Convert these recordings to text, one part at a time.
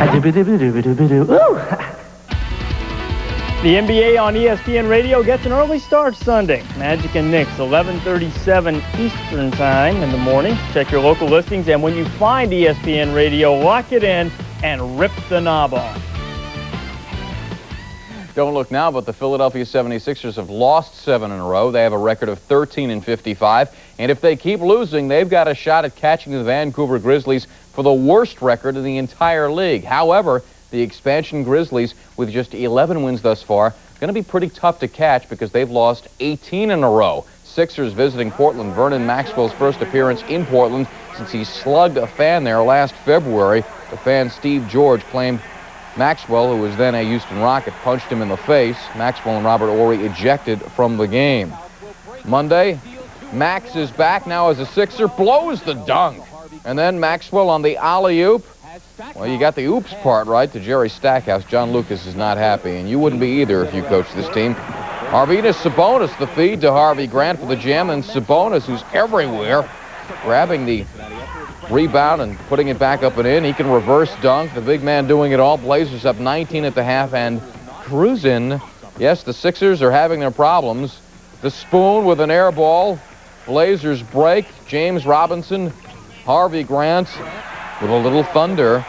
The NBA on ESPN Radio gets an early start Sunday. Magic and Knicks, 11:37 Eastern Time in the morning. Check your local listings, and when you find ESPN Radio, lock it in and rip the knob off. Don't look now, but the Philadelphia 76ers have lost 7 in a row. They have a record of 13-55, and if they keep losing, they've got a shot at catching the Vancouver Grizzlies for the worst record in the entire league. However, the expansion Grizzlies, with just 11 wins thus far, going to be pretty tough to catch because they've lost 18 in a row. Sixers visiting Portland. Vernon Maxwell's first appearance in Portland since he slugged a fan there last February. The fan Steve George claimed Maxwell, who was then a Houston Rocket, punched him in the face. Maxwell and Robert Horry ejected from the game. Monday, Max is back now as a Sixer, blows the dunk. And then Maxwell on the alley-oop. Well, you got the oops part right to Jerry Stackhouse. John Lucas is not happy, and you wouldn't be either if you coached this team. Arvydas Sabonis, the feed to Harvey Grant for the jam, and Sabonis, who's everywhere, grabbing the rebound and putting it back up and in. He can reverse dunk. The big man doing it all. Blazers up 19 at the half and cruising. Yes, the Sixers are having their problems. The spoon with an air ball. Blazers break. James Robinson, Harvey Grant with a little thunder.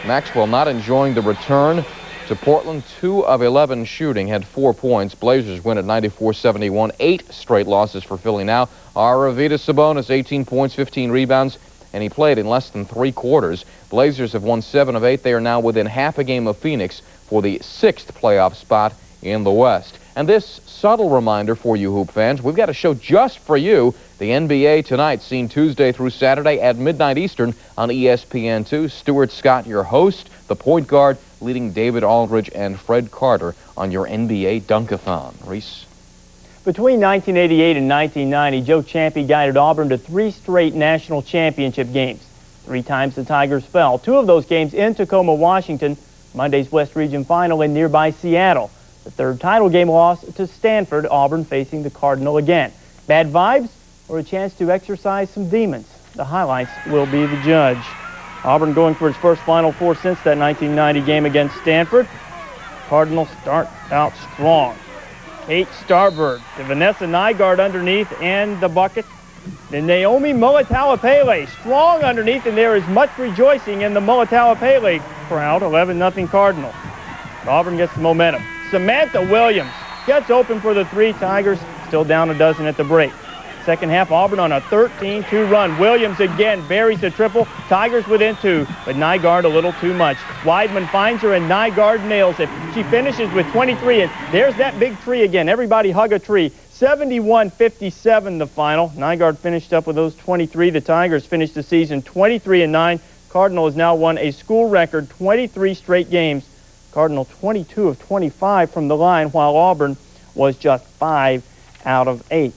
Maxwell not enjoying the return to Portland. 2 of 11 shooting, had 4 points. Blazers win at 94-71. 8 straight losses for Philly now. Arvydas Sabonis, 18 points, 15 rebounds, and he played in less than 3 quarters. Blazers have won 7 of 8. They are now within half a game of Phoenix for the 6th playoff spot in the West. And this subtle reminder for you Hoop fans, we've got a show just for you. The NBA tonight, seen Tuesday through Saturday at midnight Eastern on ESPN2. Stuart Scott, your host, the point guard, leading David Aldridge and Fred Carter on your NBA Dunkathon. Reese? Between 1988 and 1990, Joe Ciampi guided Auburn to 3 straight national championship games. 3 times the Tigers fell. 2 of those games in Tacoma, Washington, Monday's West Region Final in nearby Seattle. The 3rd title game loss to Stanford, Auburn facing the Cardinal again. Bad vibes or a chance to exercise some demons? The highlights will be the judge. Auburn going for its first Final Four since that 1990 game against Stanford. Cardinals start out strong. Kate Starbird to Vanessa Nygaard underneath and the bucket. Then Naomi Mulatalo-Pele strong underneath, and there is much rejoicing in the Mulatalo-Pele crowd. 11-0 Cardinal. Auburn gets the momentum. Samantha Williams gets open for the 3. Tigers still down a dozen at the break. Second half, Auburn on a 13-2 run. Williams again buries the triple. Tigers within 2, but Nygaard a little too much. Weidman finds her, and Nygaard nails it. She finishes with 23, and there's that big tree again. Everybody hug a tree. 71-57 the final. Nygaard finished up with those 23. The Tigers finished the season 23-9. Cardinal has now won a school record 23 straight games. Cardinal 22 of 25 from the line, while Auburn was just 5 out of 8.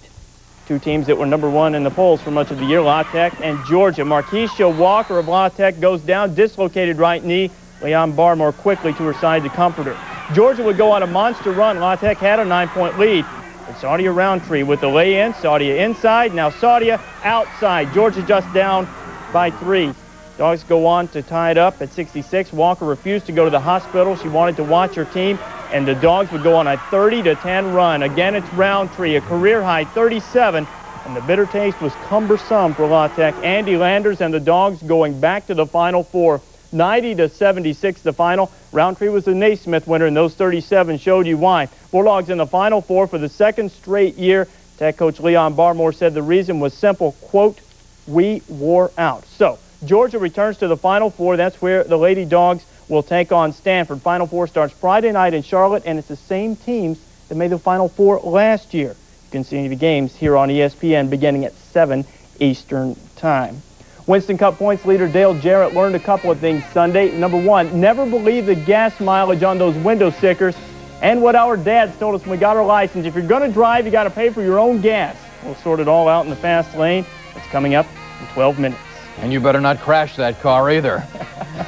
2 teams that were number 1 in the polls for much of the year, La Tech and Georgia. Markeisha Walker of La Tech goes down, dislocated right knee. Leon Barmore quickly to her side to comfort her. Georgia would go on a monster run. La Tech had a 9-point lead. But Saudia Roundtree with the lay-in. Saudia inside, now Saudia outside. Georgia just down by 3. Dogs go on to tie it up at 66. Walker refused to go to the hospital. She wanted to watch her team, and the Dogs would go on a 30-10 run. Again, it's Roundtree, a career-high 37, and the bitter taste was cumbersome for La Tech. Andy Landers and the Dogs going back to the Final Four. 90-76 the final. Roundtree was the Naismith winner, and those 37 showed you why. Bulldogs in the Final Four for the 2nd straight year. Tech coach Leon Barmore said the reason was simple, quote, "We wore out." So, Georgia returns to the Final Four. That's where the Lady Dogs will take on Stanford. Final Four starts Friday night in Charlotte, and it's the same teams that made the Final Four last year. You can see the games here on ESPN beginning at 7 Eastern Time. Winston Cup points leader Dale Jarrett learned a couple of things Sunday. Number 1, never believe the gas mileage on those window stickers. And what our dads told us when we got our license, if you're going to drive, you got to pay for your own gas. We'll sort it all out in the fast lane. It's coming up in 12 minutes. And you better not crash that car either.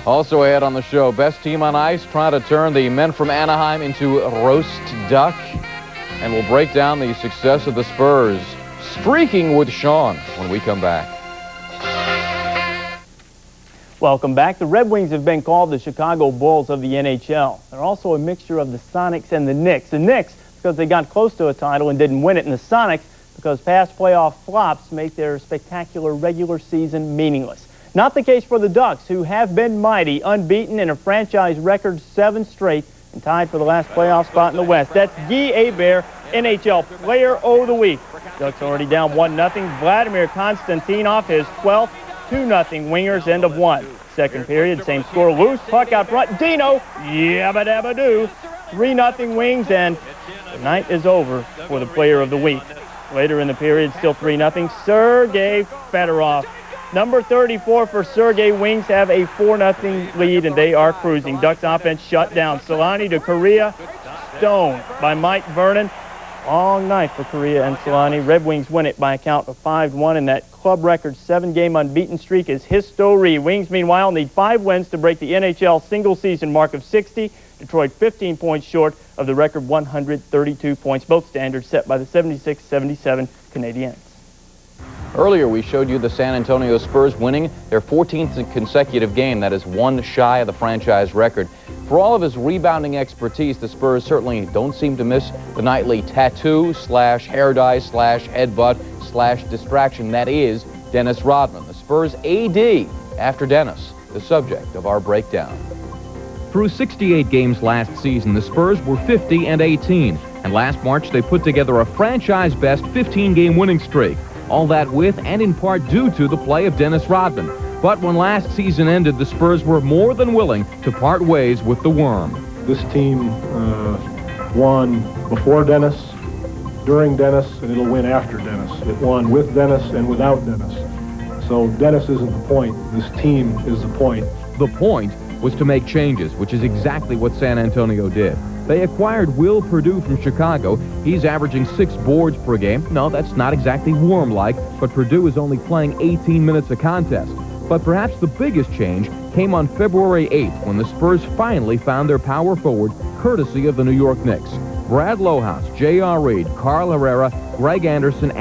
Also ahead on the show, best team on ice trying to turn the men from Anaheim into roast duck. And we'll break down the success of the Spurs. Streaking with Sean when we come back. Welcome back. The Red Wings have been called the Chicago Bulls of the NHL. They're also a mixture of the Sonics and the Knicks. The Knicks, because they got close to a title and didn't win it, and the Sonics, because past playoff flops make their spectacular regular season meaningless. Not the case for the Ducks, who have been mighty, unbeaten in a franchise record 7 straight, and tied for the last playoff spot in the West. That's Guy Hebert, NHL Player of the Week. Ducks already down 1-0. Vladimir Konstantinov, his 12th. 2-0 Wingers, end of 1. Second period, same score, loose, puck out front, Dino, yabba-dabba-doo. 3-0 Wings, and the night is over for the Player of the Week. Later in the period, still 3-0, Sergei Fedorov. Number 34 for Sergei. Wings have a 4-0 lead, and they are cruising. Ducks offense shut down. Solani to Correa, stoned by Mike Vernon. Long night for Correa and Solani. Red Wings win it by a count of 5-1, and that club record 7-game unbeaten streak is history. Wings, meanwhile, need 5 wins to break the NHL single-season mark of 60. Detroit 15 points short of the record 132 points, both standards set by the 76-77 Canadiens. Earlier, we showed you the San Antonio Spurs winning their 14th consecutive game. That is 1 shy of the franchise record. For all of his rebounding expertise, the Spurs certainly don't seem to miss the nightly tattoo / hair dye / headbutt / distraction. That is Dennis Rodman, the Spurs AD after Dennis, the subject of our breakdown. Through 68 games last season, the Spurs were 50-18, and last March they put together a franchise-best 15-game winning streak. All that with and in part due to the play of Dennis Rodman. But when last season ended, the Spurs were more than willing to part ways with the Worm. This team won before Dennis, during Dennis, and it'll win after Dennis. It won with Dennis and without Dennis. So Dennis isn't the point. This team is the point. The point was to make changes, which is exactly what San Antonio did. They acquired Will Perdue from Chicago. He's averaging 6 boards per game. No, that's not exactly Worm-like, but Perdue is only playing 18 minutes a contest. But perhaps the biggest change came on February 8th when the Spurs finally found their power forward, courtesy of the New York Knicks. Brad Lohaus, J.R. Reed, Carl Herrera, Greg Anderson, and